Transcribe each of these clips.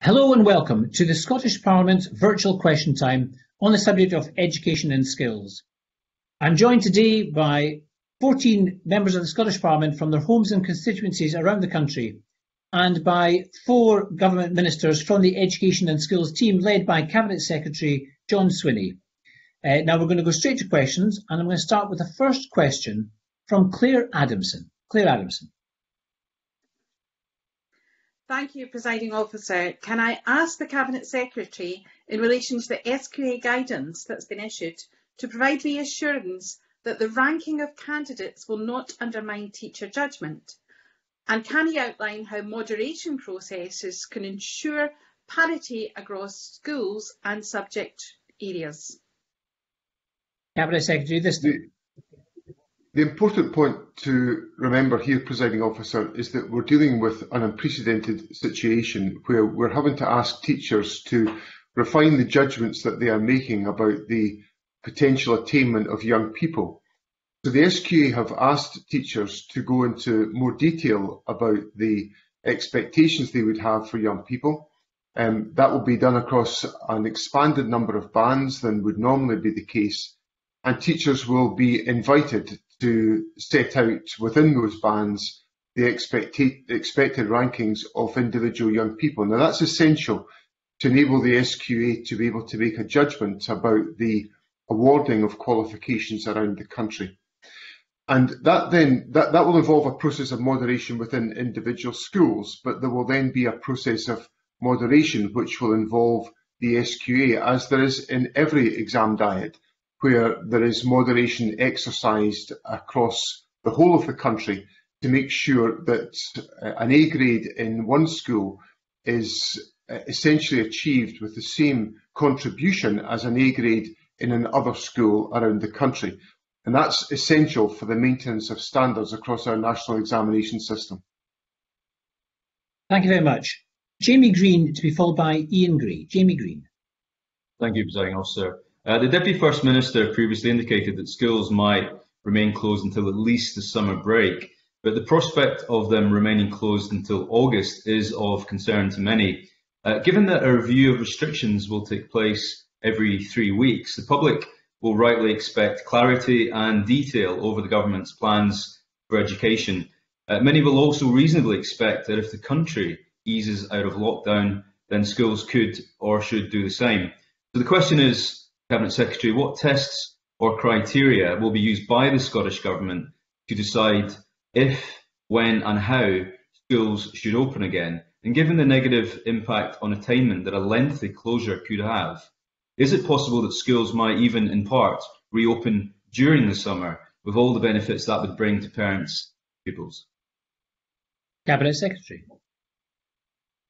Hello and welcome to the Scottish Parliament virtual question time on the subject of education and skills. I'm joined today by 14 members of the Scottish Parliament from their homes and constituencies around the country, and by 4 government ministers from the education and skills team led by Cabinet Secretary John Swinney. Now we're going to go straight to questions, and I'm going to start with the first question from Claire Adamson. Claire Adamson. Thank you, Presiding Officer. Can I ask the Cabinet Secretary, in relation to the SQA guidance that's been issued, to provide reassurance that the ranking of candidates will not undermine teacher judgment? And can he outline how moderation processes can ensure parity across schools and subject areas? Cabinet Secretary, The important point to remember here, Presiding Officer, is that we're dealing with an unprecedented situation where we're having to ask teachers to refine the judgments that they are making about the potential attainment of young people. So the SQA have asked teachers to go into more detail about the expectations they would have for young people. That will be done across an expanded number of bands than would normally be the case. And teachers will be invited to set out within those bands the expected rankings of individual young people. Now that's essential to enable the SQA to be able to make a judgment about the awarding of qualifications around the country. And that will involve a process of moderation within individual schools, but there will then be a process of moderation which will involve the SQA, as there is in every exam diet, where there is moderation exercised across the whole of the country to make sure that an A grade in one school is essentially achieved with the same contribution as an A grade in another school around the country. And that's essential for the maintenance of standards across our national examination system. Thank you very much. Jamie Green, to be followed by Ian Gray. Jamie Green. Thank you, Presiding Officer. The Deputy First Minister previously indicated that schools might remain closed until at least the summer break, but the prospect of them remaining closed until August is of concern to many. Given that a review of restrictions will take place every 3 weeks, the public will rightly expect clarity and detail over the government's plans for education. Many will also reasonably expect that if the country eases out of lockdown, then schools could or should do the same. So the question is, Cabinet Secretary, what tests or criteria will be used by the Scottish Government to decide if, when and how schools should open again? And given the negative impact on attainment that a lengthy closure could have, is it possible that schools might even in part reopen during the summer with all the benefits that would bring to parents and pupils? Cabinet Secretary.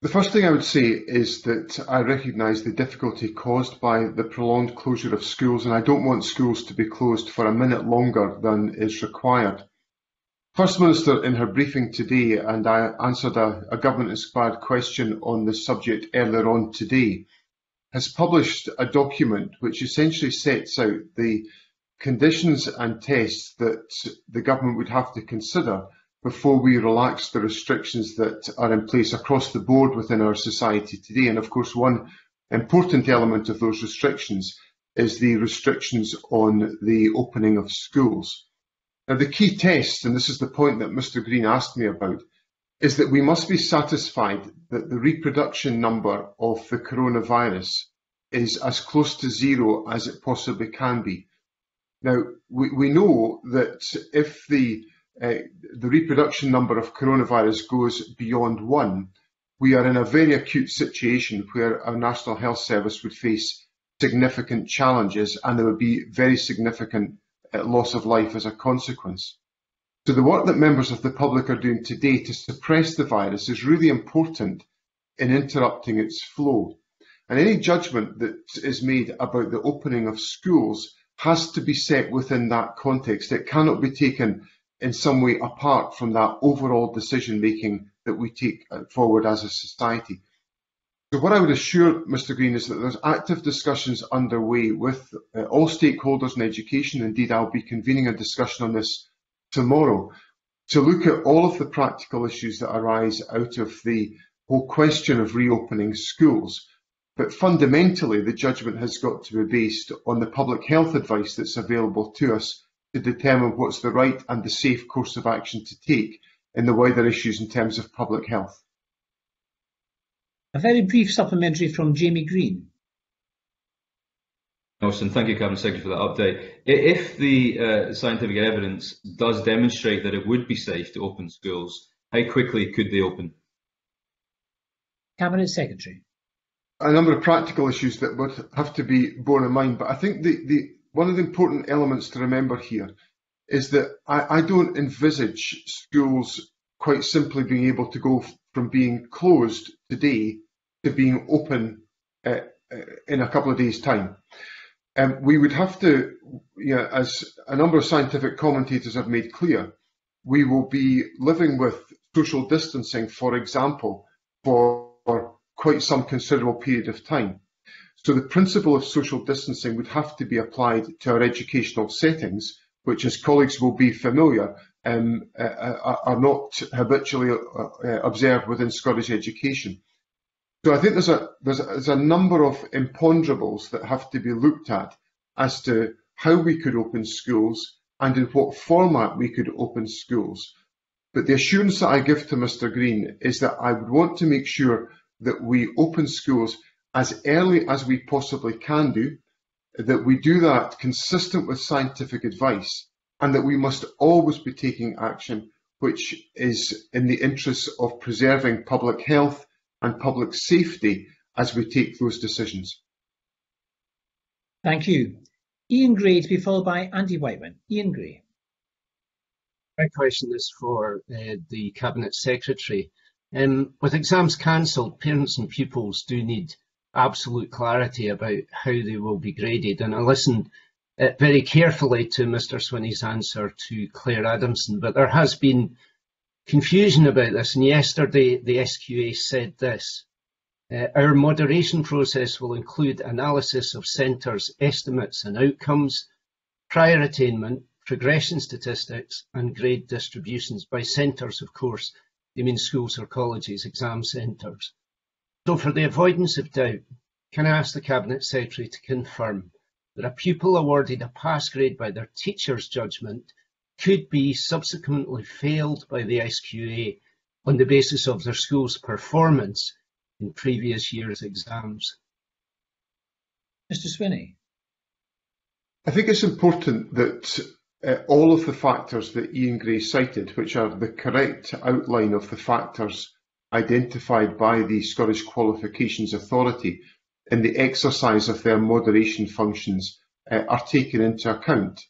The first thing I would say is that I recognise the difficulty caused by the prolonged closure of schools, and I don't want schools to be closed for a minute longer than is required. First Minister, in her briefing today, and I answered a government-inspired question on this subject earlier on today, has published a document which essentially sets out the conditions and tests that the government would have to consider before we relax the restrictions that are in place across the board within our society today. And of course, one important element of those restrictions is the restrictions on the opening of schools. Now, the key test, and this is the point that Mr. Green asked me about, is that we must be satisfied that the reproduction number of the coronavirus is as close to zero as it possibly can be. Now, we know that if the reproduction number of coronavirus goes beyond 1, we are in a very acute situation where our National Health Service would face significant challenges, and there would be very significant loss of life as a consequence. So the work that members of the public are doing today to suppress the virus is really important in interrupting its flow. And any judgment that is made about the opening of schools has to be set within that context. It cannot be taken in some way apart from that overall decision making that we take forward as a society. So what I would assure Mr. Green is that there's active discussions underway with all stakeholders in education. Indeed, I'll be convening a discussion on this tomorrow to look at all of the practical issues that arise out of the whole question of reopening schools. But fundamentally, the judgment has got to be based on the public health advice that's available to us to determine what's the right and the safe course of action to take in the wider issues in terms of public health. A very brief supplementary from Jamie Green. Austin, thank you, Cabinet Secretary, for that update. If the scientific evidence does demonstrate that it would be safe to open schools, how quickly could they open? Cabinet Secretary. A number of practical issues that would have to be borne in mind, but I think one of the important elements to remember here is that I don't envisage schools quite simply being able to go from being closed today to being open in a couple of days' time. We would have to, as a number of scientific commentators have made clear, we will be living with social distancing, for example, for quite some considerable period of time. So the principle of social distancing would have to be applied to our educational settings, which, as colleagues will be familiar, are not habitually observed within Scottish education. So I think there's a number of imponderables that have to be looked at as to how we could open schools and in what format we could open schools. But the assurance that I give to Mr. Green is that I would want to make sure that we open schools as early as we possibly can do, that we do that consistent with scientific advice, and that we must always be taking action which is in the interests of preserving public health and public safety as we take those decisions. Thank you. Ian Gray to be followed by Andy Whiteman. Ian Gray. My question is for the Cabinet Secretary. With exams cancelled, parents and pupils do need absolute clarity about how they will be graded. And I listened very carefully to Mr. Swinney's answer to Claire Adamson, but there has been confusion about this. And yesterday, the SQA said this: our moderation process will include analysis of centres' estimates and outcomes, prior attainment, progression statistics, and grade distributions by centres, of course. They mean schools or colleges, exam centres. So for the avoidance of doubt, can I ask the Cabinet Secretary to confirm that a pupil awarded a pass grade by their teacher's judgment could be subsequently failed by the SQA on the basis of their school's performance in previous year's exams? Mr. Swinney. I think it's important that all of the factors that Ian Gray cited, which are the correct outline of the factors identified by the Scottish Qualifications Authority in the exercise of their moderation functions, are taken into account.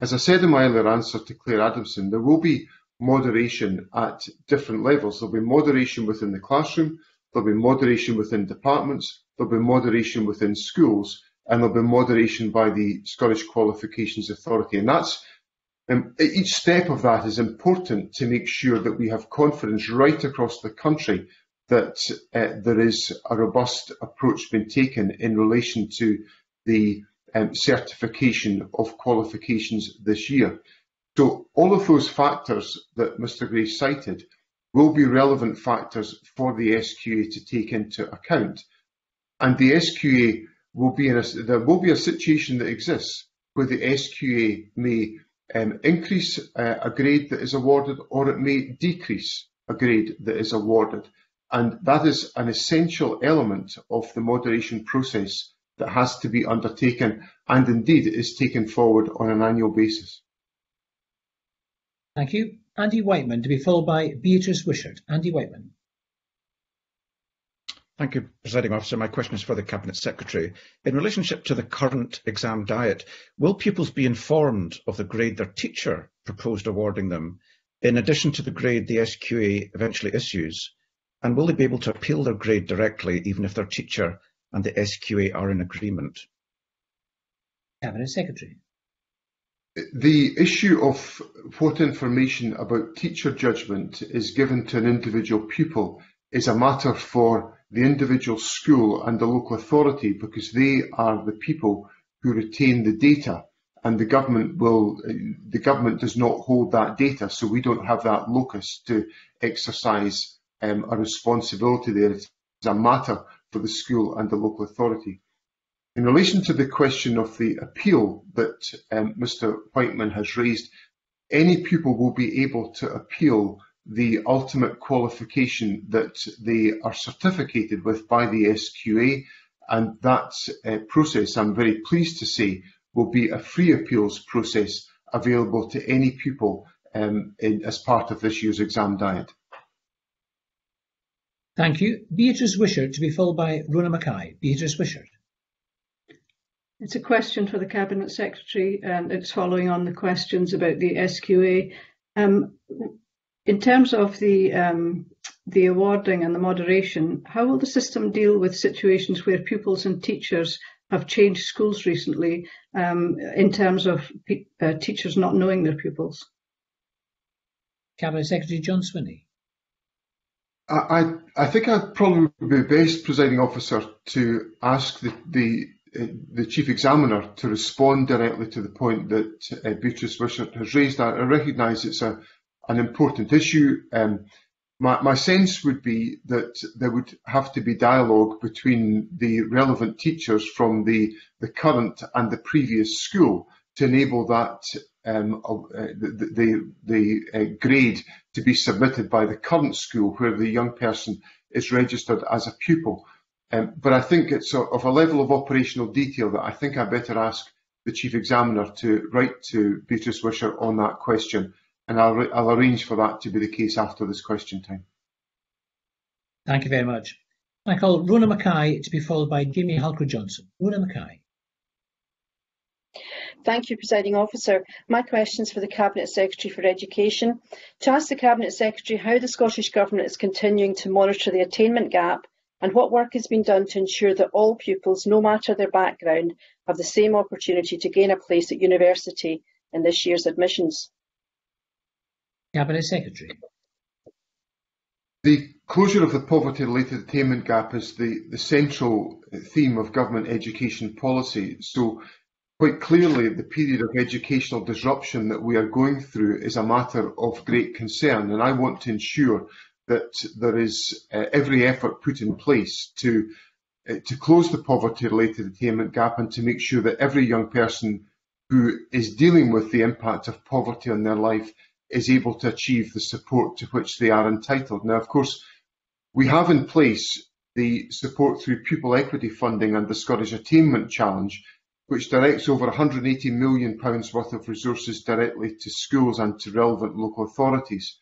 As I said in my earlier answer to Claire Adamson, there will be moderation at different levels. There will be moderation within the classroom, there will be moderation within departments, there will be moderation within schools, and there will be moderation by the Scottish Qualifications Authority. And that's each step of that is important to make sure that we have confidence right across the country that there is a robust approach being taken in relation to the certification of qualifications this year. So all of those factors that Mr. Gray cited will be relevant factors for the SQA to take into account. And the SQA will be there will be a situation that exists where the SQA may increase a grade that is awarded, or it may decrease a grade that is awarded. And that is an essential element of the moderation process that has to be undertaken, and indeed is taken forward on an annual basis. Thank you. Andy Whiteman to be followed by Beatrice Wishart. Andy Whiteman. Thank you, Presiding Officer. My question is for the Cabinet Secretary. In relationship to the current exam diet, will pupils be informed of the grade their teacher proposed awarding them, in addition to the grade the SQA eventually issues? And will they be able to appeal their grade directly, even if their teacher and the SQA are in agreement? Cabinet Secretary. The issue of what information about teacher judgment is given to an individual pupil is a matter for the individual school and the local authority, because they are the people who retain the data, and the government does not hold that data, so we don't have that locus to exercise a responsibility there. It's a matter for the school and the local authority. In relation to the question of the appeal that Mr Whiteman has raised, any pupil will be able to appeal the ultimate qualification that they are certificated with by the SQA, and that process, I'm very pleased to say, will be a free appeals process available to any pupil as part of this year's exam diet. Thank you. Beatrice Wishart, to be followed by Rona Mackay. Beatrice Wishart. It's a question for the Cabinet Secretary, and it's following on the questions about the SQA. In terms of the awarding and the moderation, how will the system deal with situations where pupils and teachers have changed schools recently, in terms of teachers not knowing their pupils? Cabinet Secretary John Swinney. I think I'd probably be best, Presiding Officer, to ask the Chief Examiner to respond directly to the point that Beatrice Wishart has raised. I recognise it's an important issue. My sense would be that there would have to be dialogue between the relevant teachers from the current and the previous school to enable that the grade to be submitted by the current school where the young person is registered as a pupil. But I think it's of a level of operational detail that I think I better ask the Chief Examiner to write to Beatrice Wishart on that question, and I'll arrange for that to be the case after this question time. Thank you very much. I call Rona Mackay, to be followed by Jamie Halcrow-Johnson. Rona Mackay. Thank you, Presiding Officer. My question is for the Cabinet Secretary for Education. To ask the Cabinet Secretary how the Scottish Government is continuing to monitor the attainment gap and what work has been done to ensure that all pupils, no matter their background, have the same opportunity to gain a place at university in this year's admissions. Cabinet Secretary. The closure of the poverty-related attainment gap is the central theme of government education policy. So quite clearly, the period of educational disruption that we are going through is a matter of great concern, and I want to ensure that there is every effort put in place to close the poverty-related attainment gap and to make sure that every young person who is dealing with the impact of poverty on their life is able to achieve the support to which they are entitled. Now, of course, we have in place the support through pupil equity funding and the Scottish Attainment Challenge, which directs over £180 million worth of resources directly to schools and to relevant local authorities.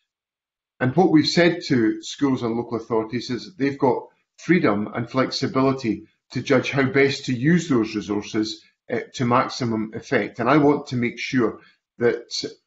And what we've said to schools and local authorities is that they've got freedom and flexibility to judge how best to use those resources to maximum effect. And I want to make sure that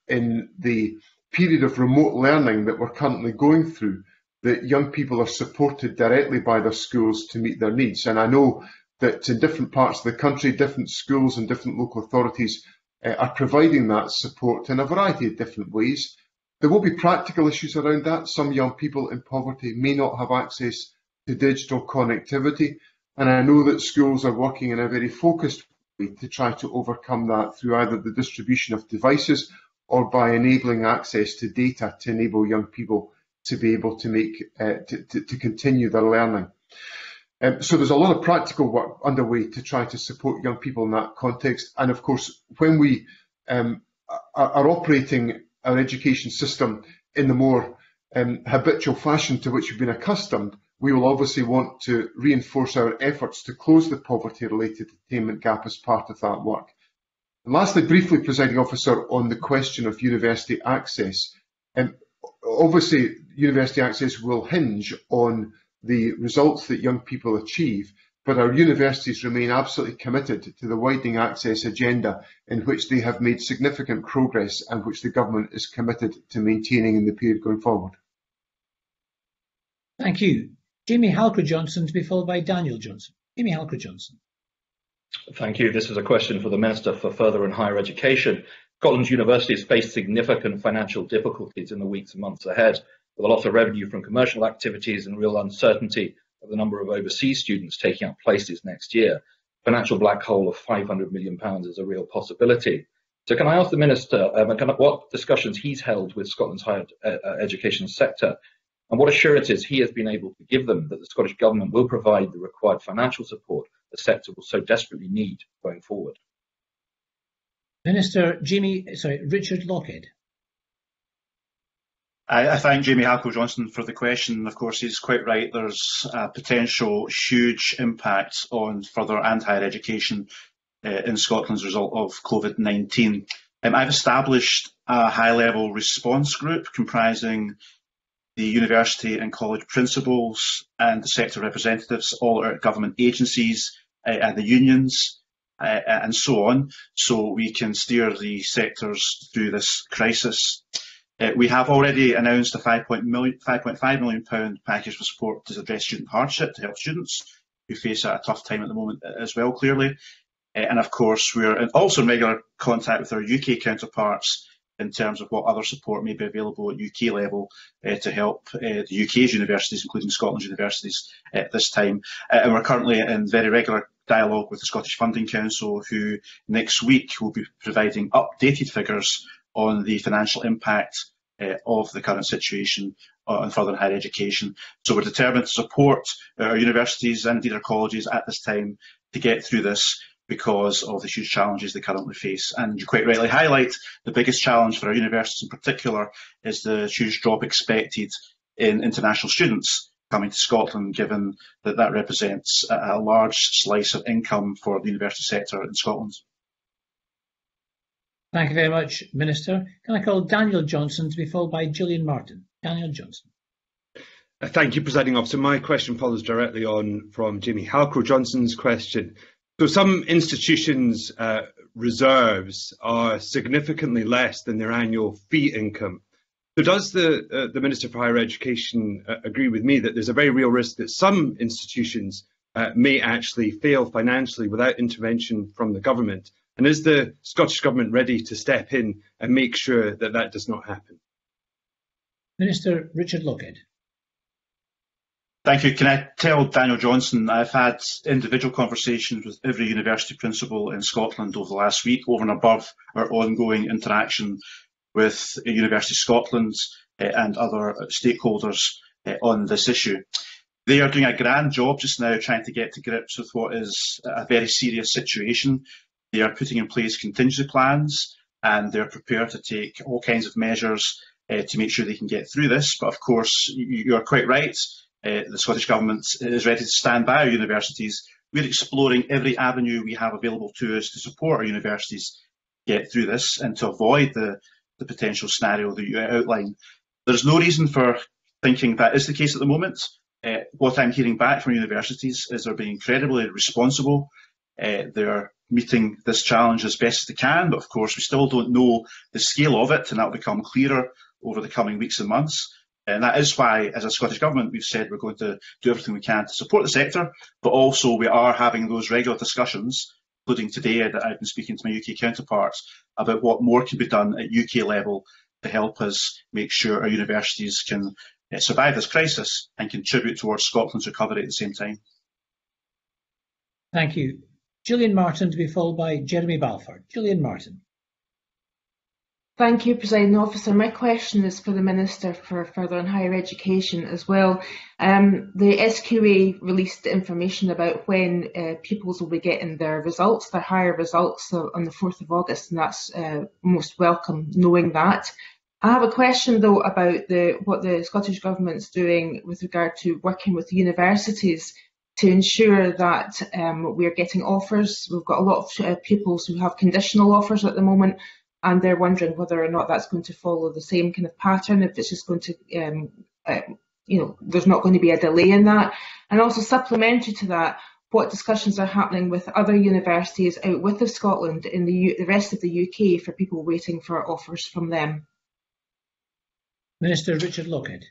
in the period of remote learning that we're currently going through, that young people are supported directly by their schools to meet their needs. And I know that in different parts of the country, different schools and different local authorities are providing that support in a variety of different ways. There will be practical issues around that. Some young people in poverty may not have access to digital connectivity, and I know that schools are working in a very focused way to try to overcome that through either the distribution of devices or by enabling access to data to enable young people to be able to to continue their learning. So there's a lot of practical work underway to try to support young people in that context. And of course, when we are operating our education system in the more habitual fashion to which we've been accustomed, we will obviously want to reinforce our efforts to close the poverty-related attainment gap as part of that work. And lastly, briefly, Presiding Officer, on the question of university access. Obviously, university access will hinge on the results that young people achieve, but our universities remain absolutely committed to the widening access agenda in which they have made significant progress and which the government is committed to maintaining in the period going forward. Thank you. Jamie Halcrow-Johnson, to be followed by Daniel Johnson. Jamie Halcrow-Johnson. Thank you. This is a question for the Minister for Further and Higher Education. Scotland's universities face significant financial difficulties in the weeks and months ahead, with a lot of revenue from commercial activities and real uncertainty of the number of overseas students taking up places next year. Financial black hole of £500 million is a real possibility. So can I ask the Minister what discussions he's held with Scotland's higher education sector and what assurances he has been able to give them that the Scottish Government will provide the required financial support the sector will so desperately need going forward. Minister Richard Lockhead. I thank Jamie Halcrow-Johnson for the question. Of course, he's quite right. There's a potential huge impact on further and higher education in Scotland as a result of COVID-19. I've established a high-level response group comprising the university and college principals and the sector representatives, all our government agencies and the unions and so on, so we can steer the sectors through this crisis. We have already announced a £5.5 million package for support to address student hardship, to help students who face a tough time at the moment as well, clearly. And of course, we're also in regular contact with our UK counterparts in terms of what other support may be available at UK level to help the UK's universities, including Scotland's universities, at this time. And we're currently in very regular dialogue with the Scottish Funding Council, who next week will be providing updated figures on the financial impact of the current situation on further and higher education. So we're determined to support our universities and indeed our colleges at this time to get through this because of the huge challenges they currently face. And you quite rightly highlight the biggest challenge for our universities in particular is the huge drop expected in international students coming to Scotland, given that that represents a large slice of income for the university sector in Scotland. Thank you very much, Minister. Can I call Daniel Johnson to be followed by Gillian Martin? Daniel Johnson. Thank you, Presiding Officer. My question follows directly on from Jamie Halcrow-Johnson's question. So some institutions' reserves are significantly less than their annual fee income. So does the Minister for Higher Education agree with me that there's a very real risk that some institutions may actually fail financially without intervention from the government? And is the Scottish Government ready to step in and make sure that that does not happen? Minister Richard Lockhead. Thank you. Can I tell Daniel Johnson I've had individual conversations with every university principal in Scotland over the last week, over and above our ongoing interaction with University Scotland and other stakeholders on this issue. They are doing a grand job just now trying to get to grips with what is a very serious situation. They are putting in place contingency plans and they're prepared to take all kinds of measures to make sure they can get through this. But of course, you are quite right. The Scottish Government is ready to stand by our universities. We're exploring every avenue we have available to us to support our universities get through this and to avoid the potential scenario that you outline. There's no reason for thinking that is the case at the moment. What I'm hearing back from universities is they're being incredibly responsible. They're meeting this challenge as best as they can, but of course we still don't know the scale of it, and that will become clearer over the coming weeks and months. And that is why, as a Scottish Government, we've said we're going to do everything we can to support the sector, but also we are having those regular discussions, including today that I've been speaking to my UK counterparts about what more can be done at UK level to help us make sure our universities can survive this crisis and contribute towards Scotland's recovery at the same time. Thank you. Gillian Martin to be followed by Jeremy Balfour. Gillian Martin. Thank you, Presiding Officer. My question is for the Minister for Further and Higher Education as well. The SQA released information about when pupils will be getting their results, their higher results, on the 4th of August, and that's most welcome knowing that. I have a question though about what the Scottish Government's doing with regard to working with universities to ensure that we're getting offers. We've got a lot of pupils who have conditional offers at the moment, and they're wondering whether or not that's going to follow the same kind of pattern, if it's just going to, there's not going to be a delay in that. And also supplementary to that, what discussions are happening with other universities out with of Scotland in the rest of the UK for people waiting for offers from them? Minister Richard Lockhead.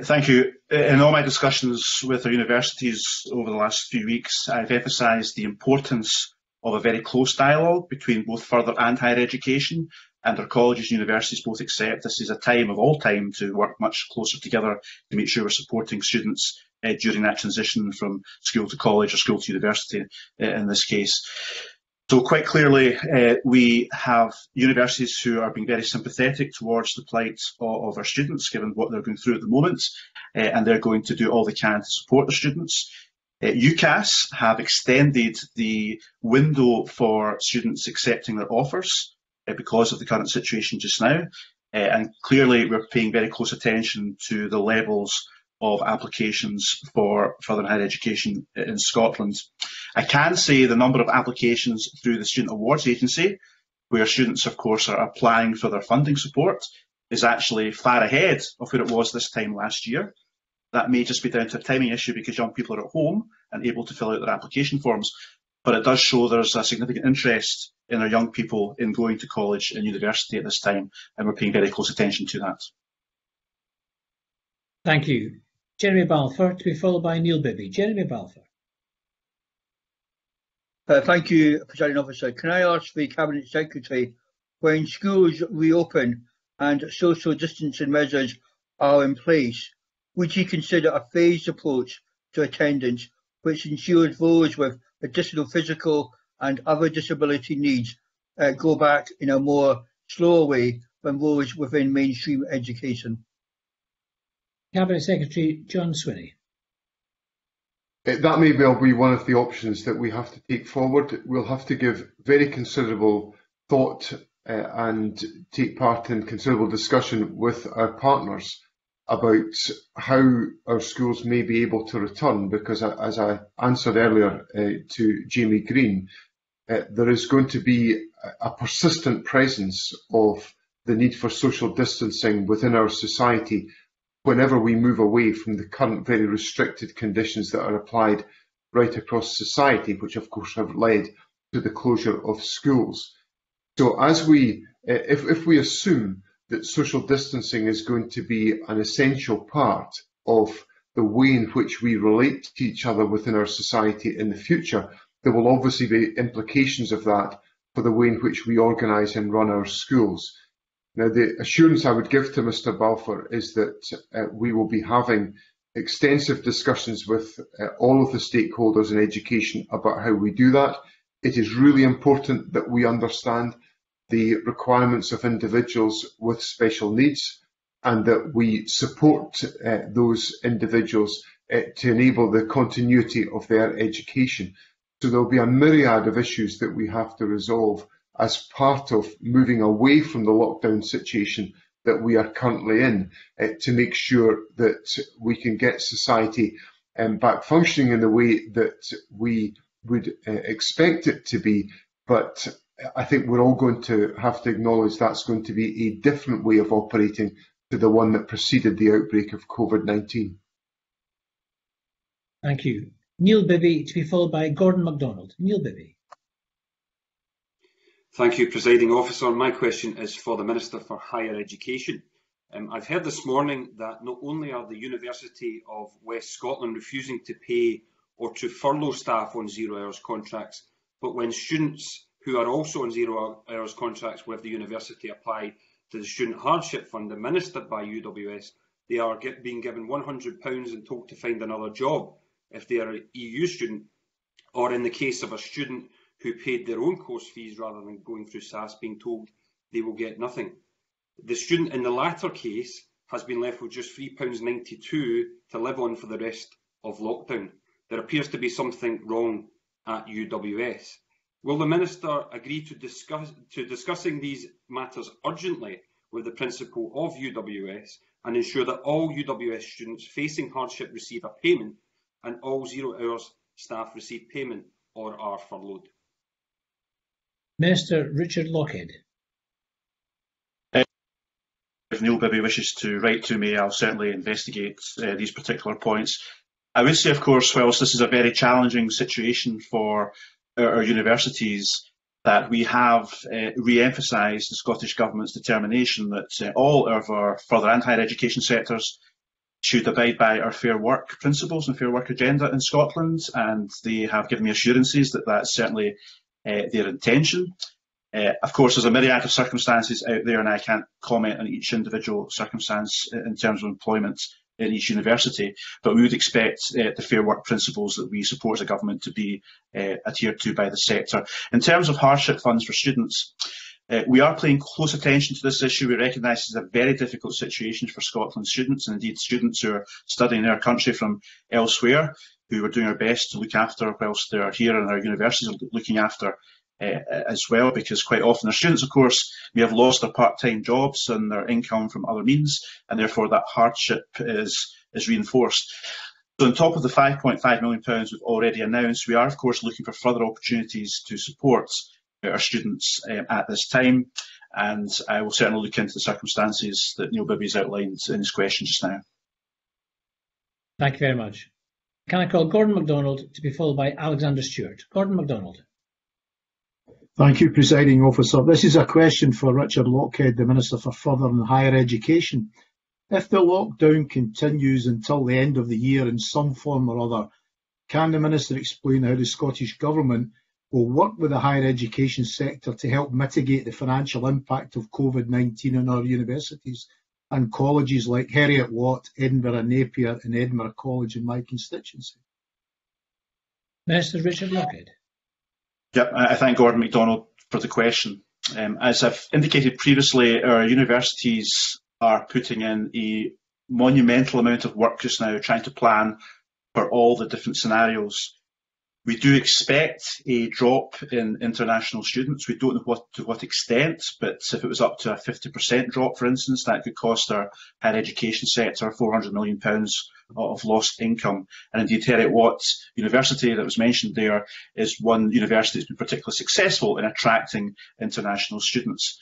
Thank you. In all my discussions with our universities over the last few weeks, I've emphasised the importance of a very close dialogue between both further and higher education, and our colleges and universities both accept this is a time of all time to work much closer together to make sure we're supporting students during that transition from school to college or school to university in this case. So quite clearly, we have universities who are being very sympathetic towards the plight of our students, given what they're going through at the moment, and they're going to do all they can to support their students. UCAS have extended the window for students accepting their offers because of the current situation just now, and clearly we're paying very close attention to the levels of applications for further and higher education in Scotland. I can say the number of applications through the Student Awards Agency, where students of course are applying for their funding support, is actually far ahead of where it was this time last year. That may just be down to a timing issue because young people are at home and able to fill out their application forms, but it does show there's a significant interest in our young people in going to college and university at this time, and we're paying very close attention to that. Thank you. Jeremy Balfour, to be followed by Neil Bibby. Jeremy Balfour. Thank you, Presiding Officer. Can I ask the Cabinet Secretary, when schools reopen and social distancing measures are in place, would he consider a phased approach to attendance which ensures those with additional physical and other disability needs go back in a more slower way than those within mainstream education? Cabinet Secretary John Swinney. That may well be one of the options that we have to take forward. We'll have to give very considerable thought and take part in considerable discussion with our partners about how our schools may be able to return, because as I answered earlier to Jamie Green, there is going to be a persistent presence of the need for social distancing within our society whenever we move away from the current very restricted conditions that are applied right across society, which of course have led to the closure of schools. So as if we assume that social distancing is going to be an essential part of the way in which we relate to each other within our society in the future, there will obviously be implications of that for the way in which we organise and run our schools. Now, the assurance I would give to Mr Balfour is that we will be having extensive discussions with all of the stakeholders in education about how we do that. It is really important that we understand the requirements of individuals with special needs and that we support those individuals to enable the continuity of their education. So there will be a myriad of issues that we have to resolve as part of moving away from the lockdown situation that we are currently in, to make sure that we can get society back functioning in the way that we would expect it to be. But I think we're all going to have to acknowledge that's going to be a different way of operating to the one that preceded the outbreak of COVID-19. Thank you. Neil Bibby, to be followed by Gordon MacDonald. Neil Bibby. Thank you, Presiding Officer. My question is for the Minister for Higher Education. I've heard this morning that not only are the University of West Scotland refusing to pay or to furlough staff on 0 hours contracts, but when students who are also on 0 hours contracts with the university apply to the Student Hardship Fund administered by UWS, they are being given £100 and told to find another job if they are an EU student, or in the case of a student who paid their own course fees rather than going through SAS, being told they will get nothing. The student in the latter case has been left with just £3.92 to live on for the rest of lockdown. There appears to be something wrong at UWS. Will the Minister agree to discussing these matters urgently with the principal of UWS and ensure that all UWS students facing hardship receive a payment and all 0 hours staff receive payment or are furloughed? Minister Richard Lochhead. If Neil Bibby wishes to write to me, I'll certainly investigate these particular points. I would say, of course, whilst this is a very challenging situation for our universities, that we have re-emphasised the Scottish Government's determination that all of our further and higher education sectors should abide by our Fair Work principles and Fair Work agenda in Scotland, and they have given me assurances that that's certainly their intention. Of course, there's a myriad of circumstances out there, and I can't comment on each individual circumstance in terms of employment in each university, but we would expect the fair work principles that we support as a government to be adhered to by the sector. In terms of hardship funds for students, we are paying close attention to this issue. We recognise it's a very difficult situation for Scotland students, and indeed students who are studying in our country from elsewhere, who are doing our best to look after whilst they're here in our universities, and looking after as well, because quite often our students, of course, may have lost their part-time jobs and their income from other means, and therefore that hardship is reinforced. So on top of the £5.5 million we've already announced, we are of course looking for further opportunities to support our students at this time, and I will certainly look into the circumstances that Neil Bibby has outlined in his question just now. Thank you very much. Can I call Gordon MacDonald to be followed by Alexander Stewart? Gordon MacDonald. Thank you, Presiding Officer. This is a question for Richard Lochhead, the Minister for Further and Higher Education. If the lockdown continues until the end of the year in some form or other, can the Minister explain how the Scottish Government will work with the higher education sector to help mitigate the financial impact of COVID-19 on our universities and colleges like Heriot-Watt, Edinburgh Napier and Edinburgh College in my constituency? Minister Richard Lochhead. Yep, I thank Gordon MacDonald for the question. As I've indicated previously, our universities are putting in a monumental amount of work just now trying to plan for all the different scenarios. We do expect a drop in international students. We don't know to what extent, but if it was up to a 50% drop, for instance, that could cost our higher education sector £400 million of lost income. And indeed, Heriot-Watt University that was mentioned there is one university that's been particularly successful in attracting international students.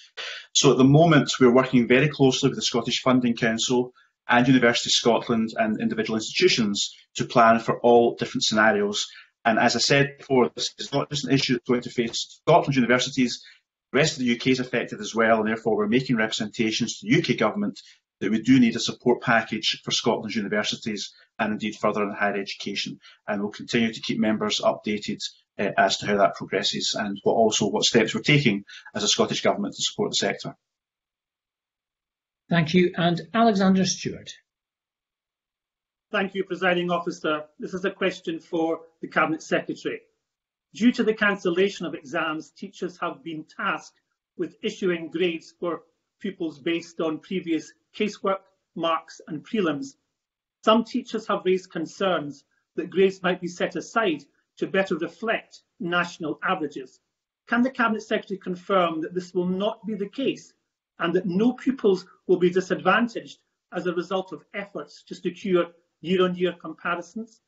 So at the moment, we're working very closely with the Scottish Funding Council and University Scotland and individual institutions to plan for all different scenarios. And as I said before, this is not just an issue that's going to face Scotland's universities. The rest of the UK is affected as well, and therefore we're making representations to the UK government that we do need a support package for Scotland's universities and indeed further in higher education. And we'll continue to keep members updated as to how that progresses and what steps we're taking as a Scottish government to support the sector. Thank you. And Alexander Stewart. Thank you, Presiding Officer. This is a question for the Cabinet Secretary. Due to the cancellation of exams, teachers have been tasked with issuing grades for pupils based on previous casework, marks and prelims. Some teachers have raised concerns that grades might be set aside to better reflect national averages. Can the Cabinet Secretary confirm that this will not be the case and that no pupils will be disadvantaged as a result of efforts to secure year-on-year comparisons?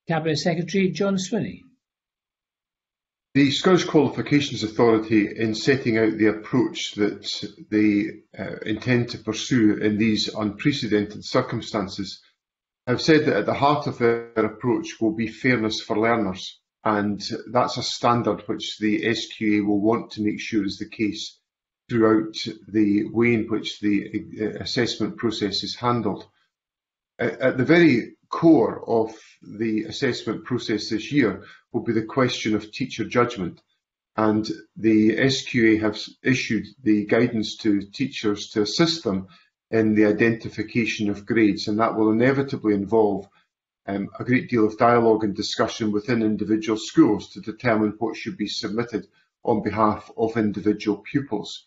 Cabinet Secretary John Swinney. The Scottish Qualifications Authority, in setting out the approach that they intend to pursue in these unprecedented circumstances, have said that at the heart of their approach will be fairness for learners, and that's a standard which the SQA will want to make sure is the case throughout the way in which the assessment process is handled. At the very core of the assessment process this year will be the question of teacher judgment, and the SQA have issued the guidance to teachers to assist them in the identification of grades, and that will inevitably involve a great deal of dialogue and discussion within individual schools to determine what should be submitted on behalf of individual pupils.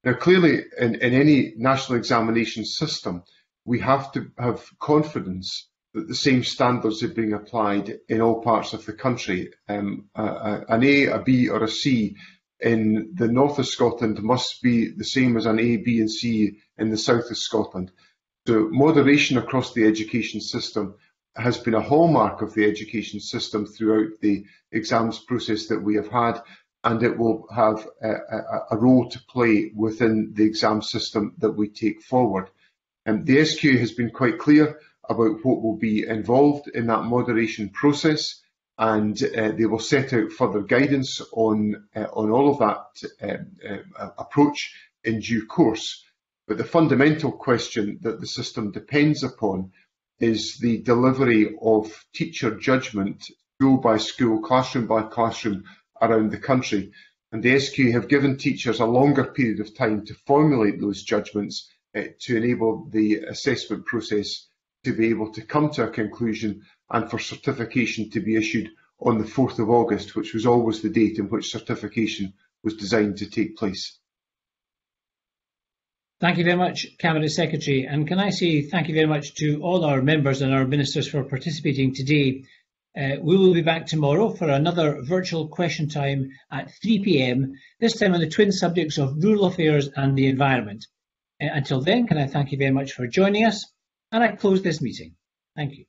Now, clearly, in any national examination system, we have to have confidence that the same standards are being applied in all parts of the country. An A, a B or a C in the north of Scotland must be the same as an A, B and C in the south of Scotland. So moderation across the education system has been a hallmark of the education system throughout the exams process that we have had, and it will have a role to play within the exam system that we take forward. The SQA has been quite clear about what will be involved in that moderation process, and they will set out further guidance on all of that approach in due course. But the fundamental question that the system depends upon is the delivery of teacher judgment, school by school, classroom by classroom around the country. And the SQA have given teachers a longer period of time to formulate those judgments to enable the assessment process to be able to come to a conclusion and for certification to be issued on the 4th of August, which was always the date in which certification was designed to take place. Thank you very much, Cabinet Secretary. And can I say thank you very much to all our members and our ministers for participating today. We will be back tomorrow for another virtual question time at 3 p.m, this time on the twin subjects of rural affairs and the environment. Until then, can I thank you very much for joining us, and I close this meeting. Thank you.